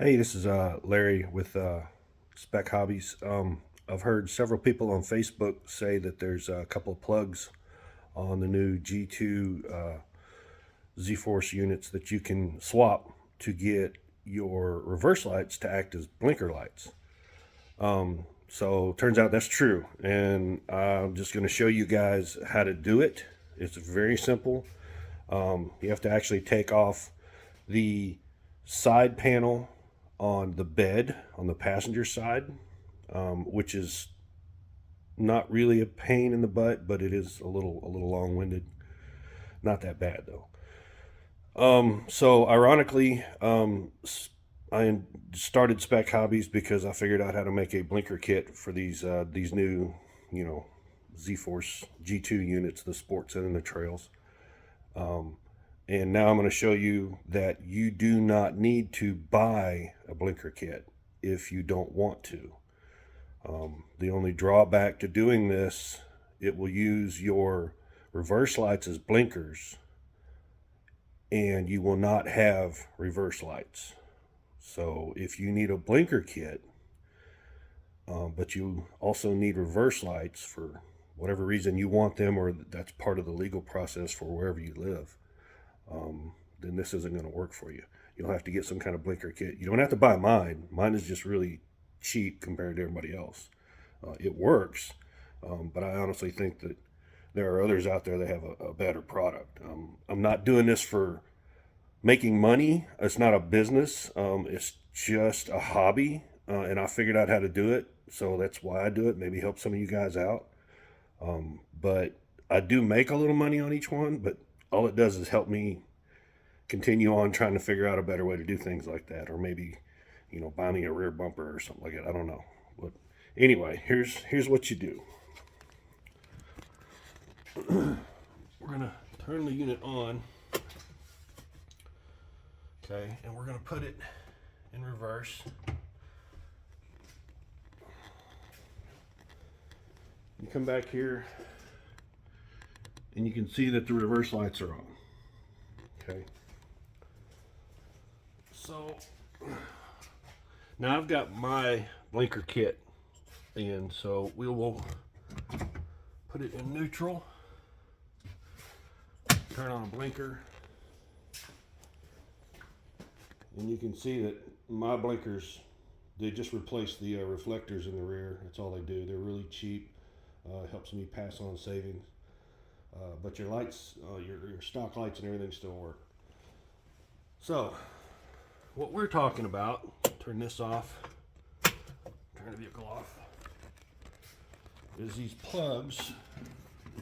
Hey, this is Larry with Spec Hobbies. I've heard several people on Facebook say that there's a couple of plugs on the new G2 Z-Force units that you can swap to get your reverse lights to act as blinker lights. So turns out that's true, and I'm just going to show you guys how to do it. It's very simple. You have to actually take off the side panel on the bed on the passenger side, which is not really a pain in the butt, but it is a little long-winded. Not that bad though. So ironically, I started Spec Hobbies because I figured out how to make a blinker kit for these new, you know, Z-Force G2 units, the sports and the trails. And now I'm going to show you that you do not need to buy a blinker kit if you don't want to. The only drawback to doing this, it will use your reverse lights as blinkers, and you will not have reverse lights. So if you need a blinker kit, but you also need reverse lights for whatever reason you want them, or that's part of the legal process for wherever you live, then this isn't going to work for you. You'll have to get some kind of blinker kit. You don't have to buy mine. Mine is just really cheap compared to everybody else. It works, but I honestly think that there are others out there that have a better product. I'm not doing this for making money. It's not a business. It's just a hobby, and I figured out how to do it, so that's why I do it. Maybe help some of you guys out. But I do make a little money on each one, but all it does is help me continue on trying to figure out a better way to do things like that, or maybe, buy me a rear bumper or something like that. I don't know. But anyway, here's what you do. We're gonna turn the unit on, okay, and we're gonna put it in reverse. You come back here, and you can see that the reverse lights are on. Okay. So now I've got my blinker kit in, so we will put it in neutral, turn on a blinker, and you can see that my blinkers, they just replace the reflectors in the rear. That's all they do. They're really cheap. Helps me pass on savings. But your lights, your stock lights and everything still work. So, what we're talking about, turn this off, turn the vehicle off, is these plugs.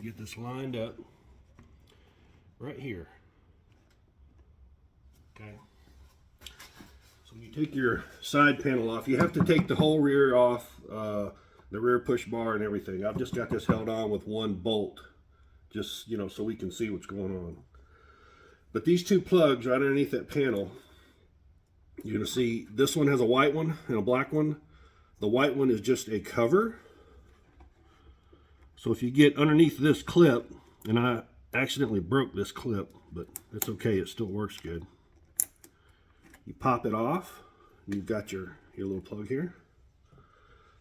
Get this lined up right here. Okay. So you take your side panel off. You have to take the whole rear off, the rear push bar and everything. I've just got this held on with one bolt, just, so we can see what's going on. But these two plugs right underneath that panel, you're going to see this one has a white one and a black one. The white one is just a cover. So if you get underneath this clip, and I accidentally broke this clip, but it's okay, it still works good. You pop it off, and you've got your little plug here.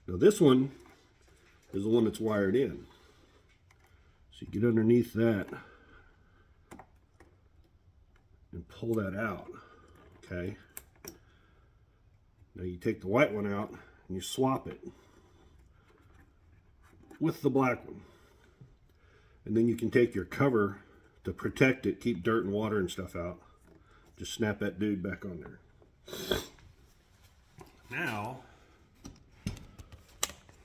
Now this one is the one that's wired in. So you get underneath that and pull that out, okay? Now you take the white one out and you swap it with the black one. And then you can take your cover to protect it, keep dirt and water and stuff out. Just snap that dude back on there. Now,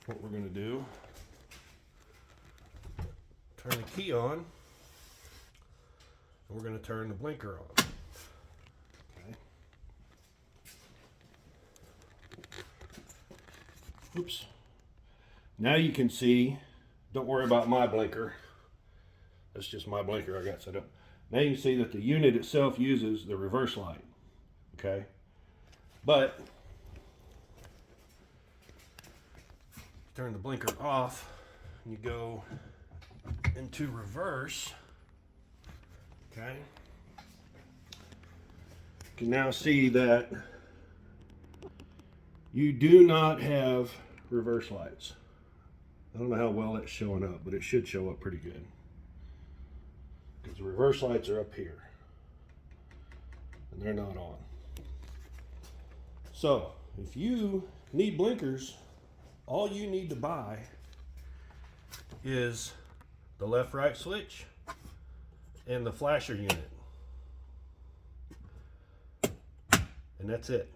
what we're going to do, turn the key on, and we're going to turn the blinker on. Okay. Oops. Now you can see, don't worry about my blinker. That's just my blinker I got set up. Now you can see that the unit itself uses the reverse light. Okay. But turn the blinker off and you go into reverse. Okay. You can now see that you do not have reverse lights. I don't know how well that's showing up, but it should show up pretty good. Because the reverse lights are up here. And they're not on. So, if you need blinkers, all you need to buy is the left-right switch and the flasher unit. And that's it.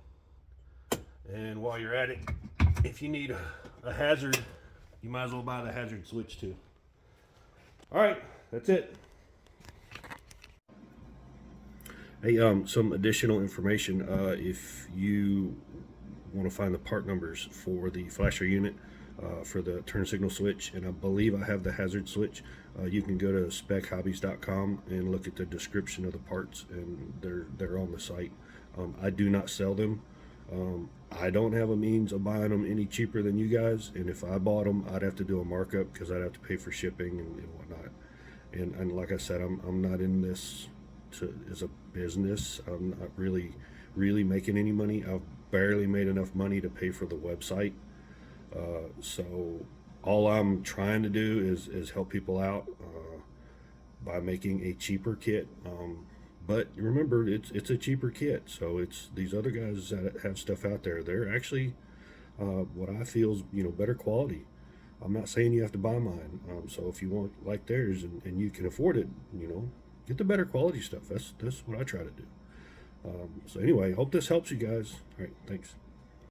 And while you're at it, if you need a hazard, you might as well buy the hazard switch too. All right, that's it. Hey, some additional information. If you want to find the part numbers for the flasher unit, for the turn signal switch, and I believe I have the hazard switch, you can go to spekhobbies.com and look at the description of the parts, and they're on the site. I do not sell them. I don't have a means of buying them any cheaper than you guys, and if I bought them, I'd have to do a markup because I'd have to pay for shipping and whatnot. And like I said, I'm not in this as a business. I'm not really making any money. I've barely made enough money to pay for the website. So all I'm trying to do is help people out by making a cheaper kit. But remember, it's a cheaper kit. So it's these other guys that have stuff out there. They're actually what I feel is better quality. I'm not saying you have to buy mine. So if you want like theirs and you can afford it, get the better quality stuff. That's what I try to do. So anyway, hope this helps you guys. All right, thanks.